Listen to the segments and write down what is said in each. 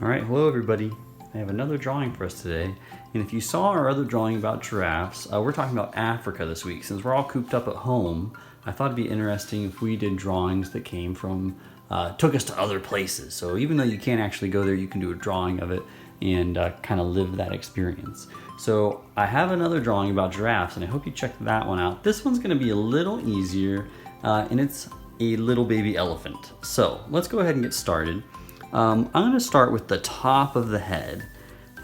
All right, hello everybody. I have another drawing for us today. And if you saw our other drawing about giraffes, we're talking about Africa this week. Since we're all cooped up at home, I thought it'd be interesting if we did drawings that came from, took us to other places. So even though you can't actually go there, you can do a drawing of it and kind of live that experience. So I have another drawing about giraffes and I hope you check that one out. This one's gonna be a little easier and it's a little baby elephant. So let's go ahead and get started. I'm going to start with the top of the head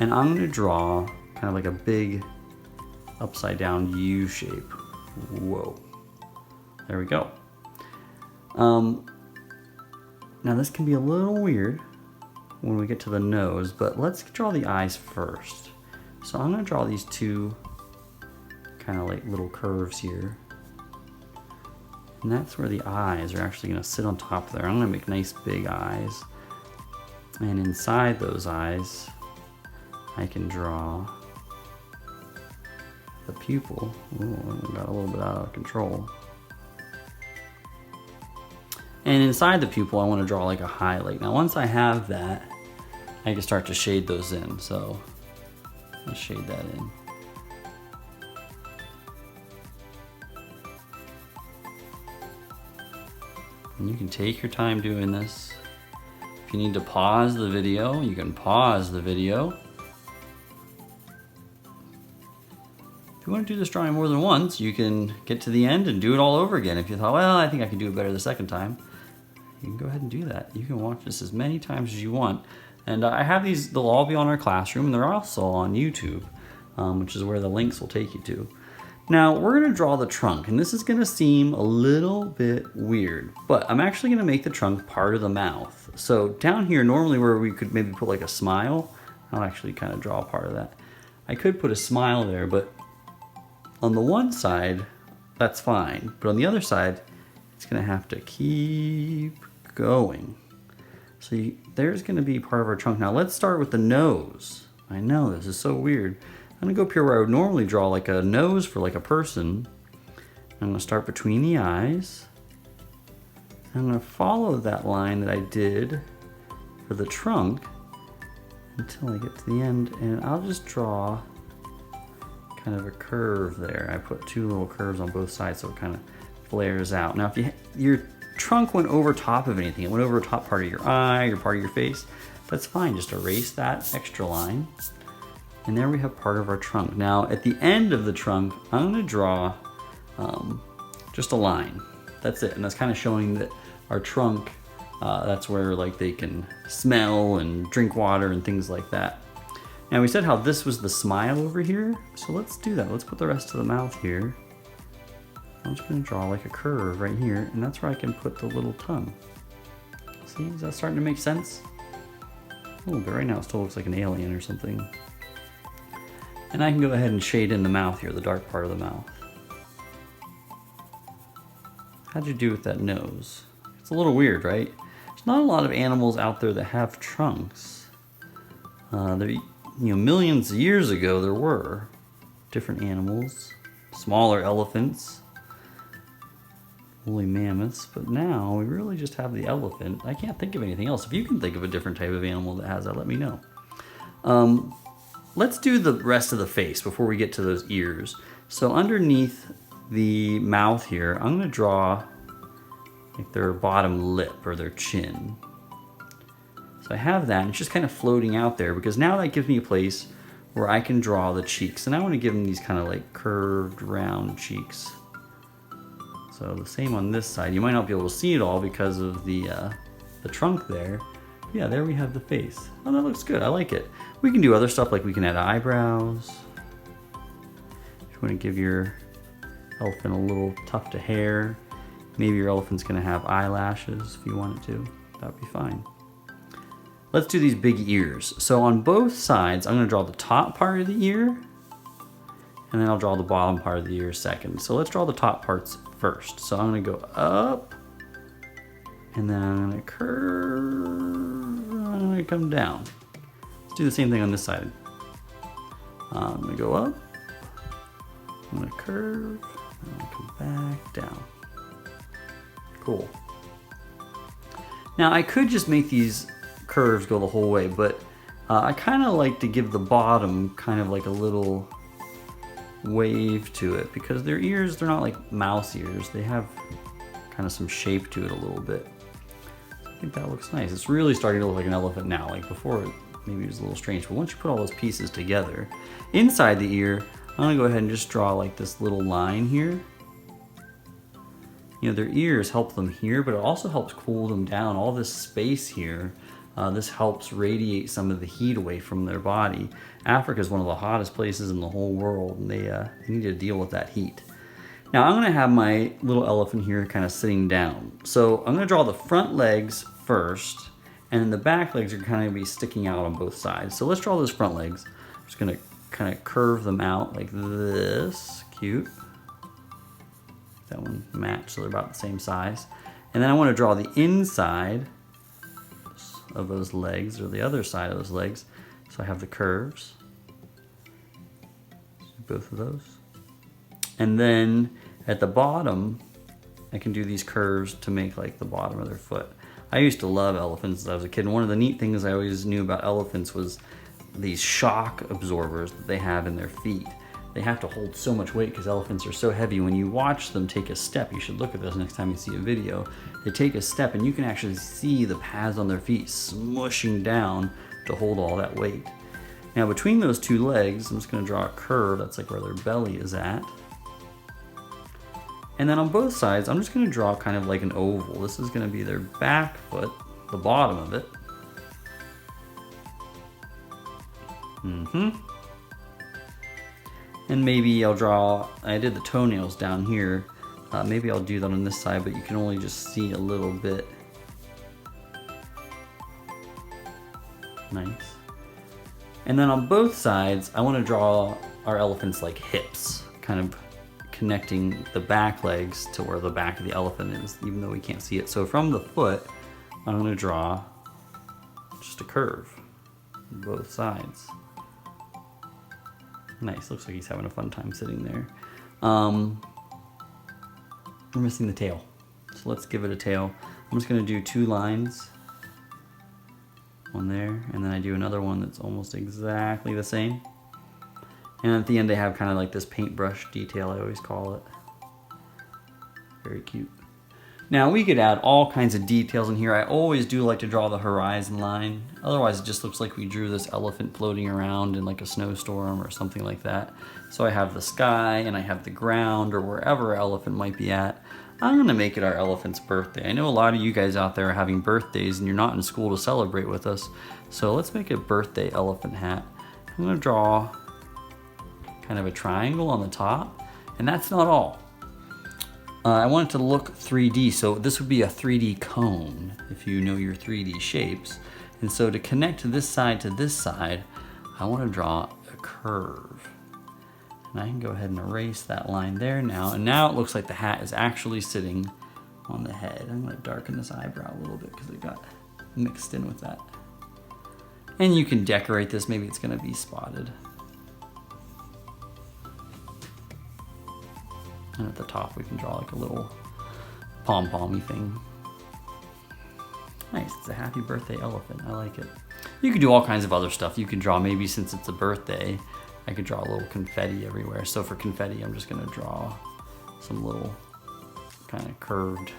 and I'm going to draw kind of like a big upside down U shape. Whoa. There we go. Now this can be a little weird when we get to the nose, but let's draw the eyes first. So I'm going to draw these two kind of like little curves here. And that's where the eyes are actually going to sit on top there. I'm going to make nice big eyes. And inside those eyes, I can draw the pupil. Ooh, I got a little bit out of control. And inside the pupil, I want to draw like a highlight. Now, once I have that, I can start to shade those in. So let's shade that in. And you can take your time doing this. If you need to pause the video, you can pause the video. If you want to do this drawing more than once, you can get to the end and do it all over again. If you thought, well, I think I can do it better the second time, you can go ahead and do that. You can watch this as many times as you want. And I have these, they'll all be on our classroom, and they're also on YouTube, which is where the links will take you to. Now, we're gonna draw the trunk, and this is gonna seem a little bit weird, but I'm actually gonna make the trunk part of the mouth. So down here, normally where we could maybe put like a smile, I'll actually kind of draw a part of that. I could put a smile there, but on the one side, that's fine. But on the other side, it's gonna have to keep going. So there's gonna be part of our trunk. Now let's start with the nose. I know, this is so weird. I'm gonna go up here where I would normally draw like a nose for like a person. I'm gonna start between the eyes. I'm gonna follow that line that I did for the trunk until I get to the end, and I'll just draw kind of a curve there. I put two little curves on both sides so it kind of flares out. Now if your trunk went over top of anything, it went over the top part of your eye or part of your face, that's fine. Just erase that extra line. And there we have part of our trunk. Now at the end of the trunk, I'm gonna draw just a line. That's it, and that's kind of showing that our trunk, that's where like they can smell and drink water and things like that. Now we said how this was the smile over here, so let's do that. Let's put the rest of the mouth here. I'm just gonna draw like a curve right here, and that's where I can put the little tongue. See, is that starting to make sense? A little bit. Right now it still looks like an alien or something. And I can go ahead and shade in the mouth here, the dark part of the mouth. How'd you do with that nose? It's a little weird, right? There's not a lot of animals out there that have trunks. Millions of years ago there were different animals, smaller elephants, woolly mammoths, but now we really just have the elephant. I can't think of anything else. If you can think of a different type of animal that has that, let me know. Let's do the rest of the face before we get to those ears. So underneath the mouth here, I'm gonna draw like their bottom lip or their chin. So I have that, and it's just kind of floating out there because now that gives me a place where I can draw the cheeks. And I want to give them these kind of like curved round cheeks. So the same on this side. You might not be able to see it all because of the trunk there. Yeah, there we have the face. Oh, that looks good. I like it. We can do other stuff, like we can add eyebrows. If you want to give your elephant a little tuft of hair, maybe your elephant's going to have eyelashes if you want it to. That would be fine. Let's do these big ears. So on both sides, I'm going to draw the top part of the ear, and then I'll draw the bottom part of the ear second. So let's draw the top parts first. So I'm going to go up, and then I'm going to curve, and I'm going to come down. Let's do the same thing on this side. I'm going to go up, I'm going to curve, and I'm going to come back down. Cool. Now I could just make these curves go the whole way, but I kind of like to give the bottom kind of like a little wave to it because their ears, they're not like mouse ears. They have kind of some shape to it a little bit. I think that looks nice. It's really starting to look like an elephant now. Like before, maybe it was a little strange, but once you put all those pieces together, inside the ear, I'm gonna go ahead and just draw like this little line here. You know, their ears help them hear, but it also helps cool them down. All this space here, this helps radiate some of the heat away from their body. Africa is one of the hottest places in the whole world, and they need to deal with that heat. Now I'm gonna have my little elephant here kind of sitting down. So I'm gonna draw the front legs first, and then the back legs are kind of be sticking out on both sides. So let's draw those front legs. I'm just gonna kind of curve them out like this, cute. That one match, so they're about the same size. And then I want to draw the inside of those legs, or the other side of those legs. So I have the curves, both of those. And then at the bottom, I can do these curves to make like the bottom of their foot. I used to love elephants as I was a kid, and one of the neat things I always knew about elephants was these shock absorbers that they have in their feet. They have to hold so much weight because elephants are so heavy. When you watch them take a step, you should look at this next time you see a video. They take a step and you can actually see the pads on their feet smushing down to hold all that weight. Now between those two legs, I'm just going to draw a curve. That's like where their belly is at. And then on both sides, I'm just going to draw kind of like an oval. This is going to be their back foot, the bottom of it. And maybe I'll draw, I did the toenails down here. Maybe I'll do that on this side, but you can only just see a little bit. Nice. And then on both sides, I want to draw our elephant's like hips, kind of connecting the back legs to where the back of the elephant is, even though we can't see it. So from the foot, I'm going to draw just a curve on both sides. Nice, looks like he's having a fun time sitting there. We're missing the tail. So let's give it a tail. I'm just gonna do two lines. One there, and then I do another one that's almost exactly the same. And at the end they have kind of like this paintbrush detail, I always call it. Very cute. Now we could add all kinds of details in here. I always do like to draw the horizon line. Otherwise it just looks like we drew this elephant floating around in like a snowstorm or something like that. So I have the sky and I have the ground or wherever our elephant might be at. I'm gonna make it our elephant's birthday. I know a lot of you guys out there are having birthdays and you're not in school to celebrate with us. So let's make a birthday elephant hat. I'm gonna draw kind of a triangle on the top, and that's not all. I want it to look 3D, so this would be a 3D cone if you know your 3D shapes. And so to connect this side to this side, I want to draw a curve. And I can go ahead and erase that line there now. And now it looks like the hat is actually sitting on the head. I'm going to darken this eyebrow a little bit because it got mixed in with that. And you can decorate this, maybe it's going to be spotted. And at the top we can draw like a little pom-pommy thing. Nice, it's a happy birthday elephant, I like it. You could do all kinds of other stuff. You could draw, maybe since it's a birthday, I could draw a little confetti everywhere. So for confetti, I'm just gonna draw some little kind of curved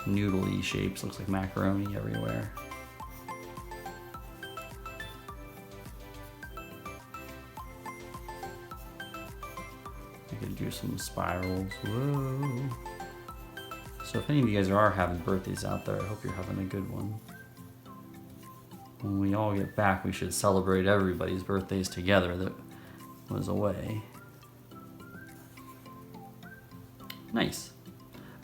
noodle-y shapes. Looks like macaroni everywhere. I could do some spirals. Whoa. So if any of you guys are having birthdays out there, I hope you're having a good one. When we all get back, we should celebrate everybody's birthdays together that was away. Nice.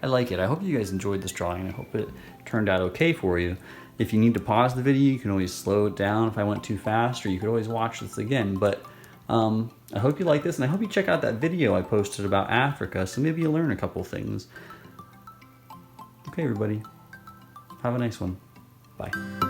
I like it. I hope you guys enjoyed this drawing. I hope it turned out okay for you. If you need to pause the video, you can always slow it down if I went too fast, or you could always watch this again. But I hope you like this, and I hope you check out that video I posted about Africa, so maybe you'll learn a couple things. Okay, everybody. Have a nice one. Bye.